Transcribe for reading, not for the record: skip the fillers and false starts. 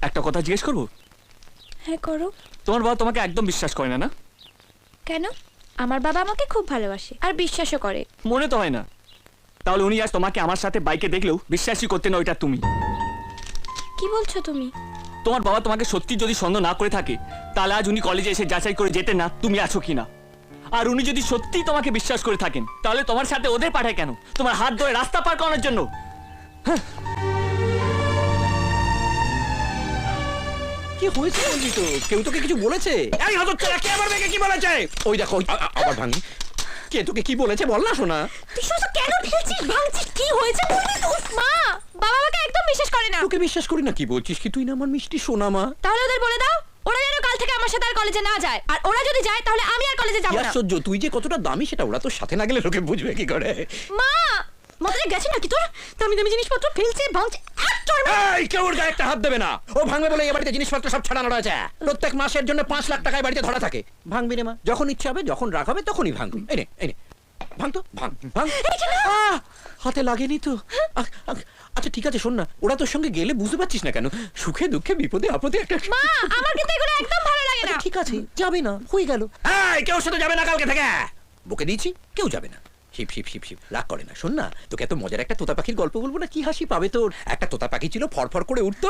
একটা কথা জিজ্ঞেস করবো? হ্যাঁ করো। তোমার বাবা তোমাকে একদম বিশ্বাস করে না, না? কেন? আমার বাবা আমাকে খুব ভালোবাসে আর বিশ্বাসও করে। মনে তো হয় না। তাহলে উনি আজ তোমাকে আমার সাথে বাইকে দেখলেও বিশ্বাসই করতে না ওইটা তুমি। কি বলছো তুমি? তোমার বাবা তোমাকে সত্যি যদি সন্দেহ না করে থাকে, তাহলে আজ উনি কলেজে এসে যাচাই করে যেতেন না তুমি আছো কিনা। আর উনি যদি সত্যি তোমাকে বিশ্বাস করে থাকেন, তাহলে তোমার সাথে ওদের পাঠায় কেন? তোমার হাত ধরে রাস্তা পার করানোর জন্য? কি হয়েছে বলবি তো? কেউ তোকে কিছু বলেছে? এই হতচ্ছাড়া, কে আমার মেয়েকে কি বলেছে? ওই দেখো, আবার ভাঙি। কে তোকে কি বলেছে বল না শোনা। তুই শুধু কেন ঢেলছিস ভাঙছিস? কি হয়েছে বলবি তো? মা, বাবা আমাকে একদম বিশ্বাস করে না। তোকে বিশ্বাস করি না কি বলছিস? কি তুই না আমার মিষ্টি সোনা মা? তাহলে ওদের বলে দাও, ওরা যেন কাল থেকে আমার সাথে আর কলেজে না যায়। আর ওরা যদি যায় তাহলে আমি আর কলেজে যাব না। আশ্চর্য, তুই যে কতটা দামি সেটা ওরা তোর সাথে না গেলে লোকে বুঝবে কি করে? মা, মাথায় গেছে নাকি তোর? দামি দামি জিনিসপত্র ফেলছে, ভাঙছে। এই, কেউ ওর গায়ে একটা হাত দেবে না। ও ভাঙবে বলে এই বাড়িতে জিনিসপত্র সব ছাড়ানো রয়েছে। প্রত্যেক মাসের জন্য 5 লাখ টাকায় বাড়িতে ধরা থাকে। ভাঙবি রে মা, যখন ইচ্ছা হবে, যখন রাগ হবে তখনই ভাঙবি। এই নে, এই নে, ভাঙ তো, ভাঙ ভাঙ। আহ, হাতে লাগেনি তো? আচ্ছা ঠিক আছে, শোন না, ওরা তোর সঙ্গে গেলে বুঝতে পারছিস না কেন? সুখে দুঃখে বিপদে আপদে একটা। মা, আমার কিন্তু এগুলো একদম ভালো লাগে না। ঠিক আছে, যাবে না, হয়ে গেল। এই, কেউ সাথে যাবে না কালকে থেকে। বকে দিয়েছি, কেউ যাবে না। শিব শিব শিব শিব, রাগ করে না। শোন না, তোকে এত মজার একটা তোতা পাখির গল্প বলবো না? কি হাসি পাবে তোর। একটা তোতা পাখি ছিল, ফরফর করে উঠতো,